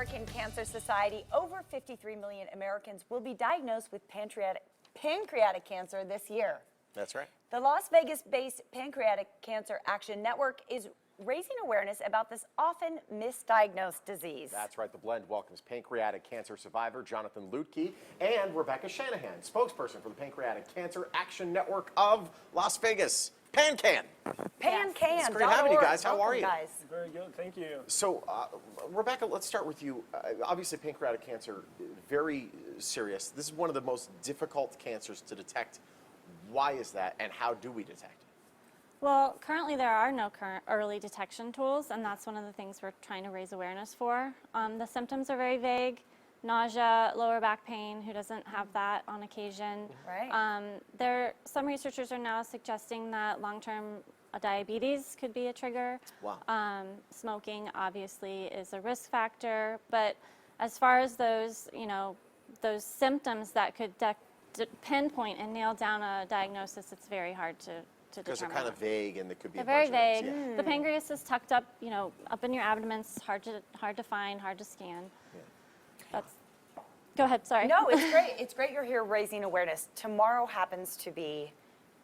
American Cancer Society, over 53 million Americans will be diagnosed with pancreatic cancer this year. That's right. The Las Vegas-based Pancreatic Cancer Action Network is raising awareness about this often misdiagnosed disease. That's right. The Blend welcomes pancreatic cancer survivor Jonathan Lutke and Rebecca Shanahan, spokesperson for the Pancreatic Cancer Action Network of Las Vegas. PanCan. PanCan. It's great having you guys. How are you? Guys. Very good, thank you. So, Rebecca, let's start with you. Obviously, pancreatic cancer, very serious. This is one of the most difficult cancers to detect. Why is that, and how do we detect it? Well, currently there are no current early detection tools, and that's one of the things we're trying to raise awareness for. The symptoms are very vague. Nausea, lower back pain, who doesn't have that on occasion. Right. Some researchers are now suggesting that long-term diabetes could be a trigger. Wow. Smoking obviously is a risk factor, but as far as those, those symptoms that could pinpoint and nail down a diagnosis, it's very hard to determine. Because they're kind of vague and they could be They're a very bunch of vague. things, yeah. The pancreas is tucked up, up in your abdomen. It's hard to find, hard to scan. Go ahead, sorry. No, it's great. It's great you're here raising awareness. Tomorrow happens to be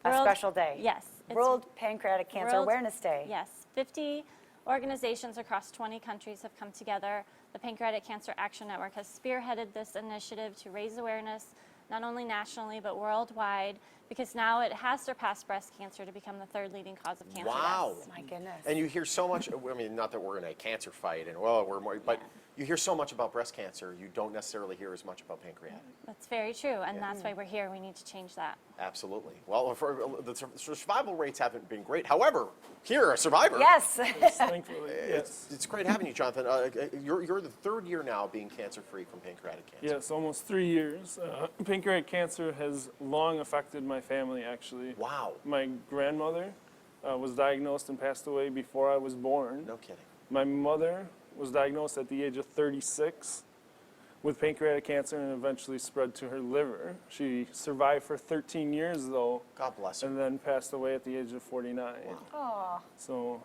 a special day. Yes. World Pancreatic Cancer Awareness Day. Yes. 50 organizations across 20 countries have come together. The Pancreatic Cancer Action Network has spearheaded this initiative to raise awareness, not only nationally but worldwide, because now it has surpassed breast cancer to become the third leading cause of cancer Wow. deaths. My goodness. And you hear so much, I mean, not that we're in a cancer fight, and well, we're more, but you hear so much about breast cancer, you don't necessarily hear as much about pancreatic. That's very true, and that's why we're here. We need to change that. Absolutely. Well, the survival rates haven't been great. However, here, a survivor. Yes. Thankfully, yes. It's great having you, Jonathan. You're the third year now being cancer-free from pancreatic cancer. Yes, almost 3 years. Pancreatic cancer has long affected my family, actually. Wow. My grandmother was diagnosed and passed away before I was born. No kidding. My mother was diagnosed at the age of 36 with pancreatic cancer and eventually spread to her liver. She survived for 13 years, though. God bless her. And then passed away at the age of 49. Aw. So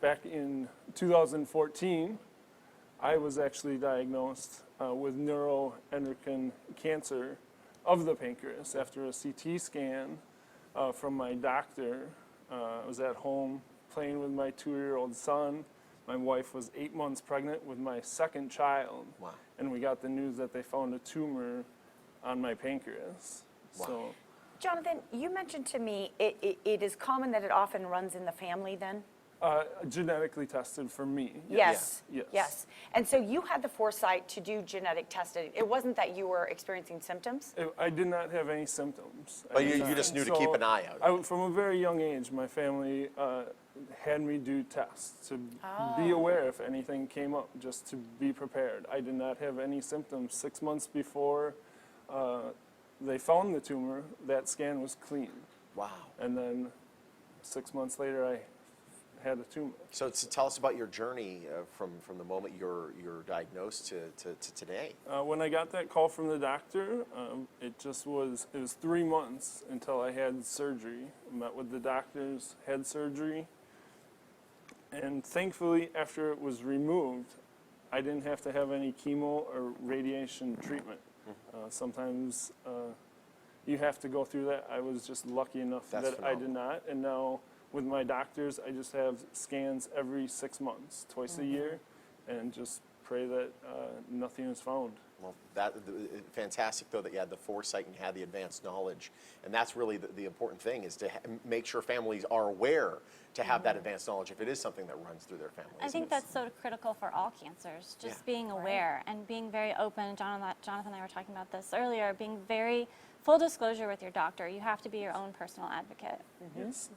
back in 2014, I was actually diagnosed with neuroendocrine cancer of the pancreas after a CT scan from my doctor. I was at home playing with my 2-year-old son. My wife was 8 months pregnant with my second child. Wow. And we got the news that they found a tumor on my pancreas. Wow. So, Jonathan, you mentioned to me it is common that it often runs in the family then? genetically tested for me. Yes. Yes. Yes. And so you had the foresight to do genetic testing. It wasn't that you were experiencing symptoms? I did not have any symptoms. But you just knew to keep an eye out. From a very young age, my family had me do tests to be aware if anything came up, just to be prepared. I did not have any symptoms. 6 months before they found the tumor, that scan was clean. Wow. And then 6 months later, I had a tumor. So tell us about your journey from the moment you're diagnosed to today. When I got that call from the doctor, it was 3 months until I had surgery. I met with the doctors, had surgery, and thankfully after it was removed, I didn't have to have any chemo or radiation treatment. Sometimes you have to go through that. I was just lucky enough That's that phenomenal. I did not, and now with my doctors, I just have scans every 6 months, twice a year, and just pray that nothing is found. Well, fantastic though that you had the foresight and you had the advanced knowledge, and that's really the important thing, is to make sure families are aware to have that advanced knowledge if it is something that runs through their family. I think that's so critical for all cancers, just being aware and being very open. Jonathan and I were talking about this earlier, being very full disclosure with your doctor. You have to be your own personal advocate. Yes.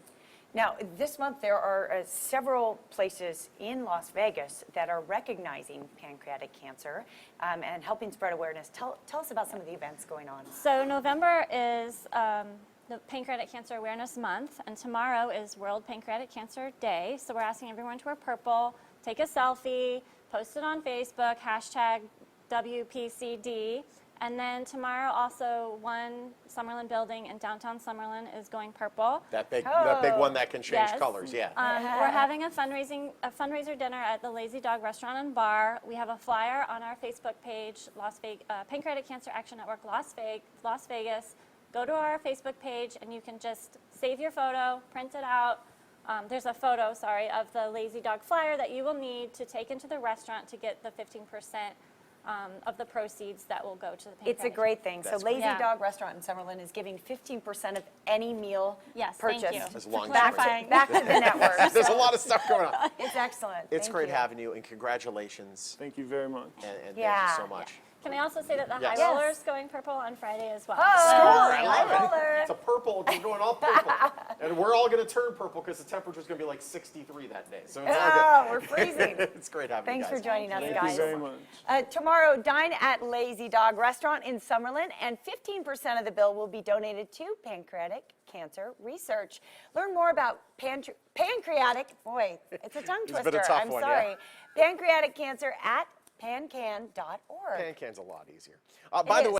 Now, this month there are several places in Las Vegas that are recognizing pancreatic cancer and helping spread awareness. Tell us about some of the events going on. So November is the Pancreatic Cancer Awareness Month, and tomorrow is World Pancreatic Cancer Day. So we're asking everyone to wear purple, take a selfie, post it on Facebook, hashtag WPCD, And then tomorrow, also, one Summerlin building in downtown Summerlin is going purple. That big Oh. one that can change Yes. colors, yeah. We're having a fundraiser dinner at the Lazy Dog Restaurant and Bar. We have a flyer on our Facebook page, Pancreatic Cancer Action Network Las Vegas. Go to our Facebook page and you can just save your photo, print it out. There's a photo, of the Lazy Dog flyer that you will need to take into the restaurant to get the 15% of the proceeds that will go to the Pancreatic. It's a great thing. So That's Lazy great. Dog Restaurant in Summerlin is giving 15% of any meal Yes, purchased. thank you. As long for as it's- clarifying. Back to the network. There's a lot of stuff going on. It's excellent. It's Thank great you. having you, and congratulations, Thank you very much. and Yeah. thank you so much. Can I also say that the Yes. High Roller is going purple on Friday as well? Oh, I love high it. roller. It's a purple. We're going all purple, and we're all going to turn purple because the temperature's going to be like 63 that day. So it's all Oh, we're freezing. good. It's great having Thanks you for guys. joining us, Thank guys. you very much. Tomorrow, dine at Lazy Dog Restaurant in Summerlin, and 15% of the bill will be donated to pancreatic cancer research. Learn more about pancreatic, boy, it's a tongue It's been twister. a tough I'm one, yeah. sorry. Pancreatic cancer at pancan.org. Pan-can's a lot easier. By the is. way.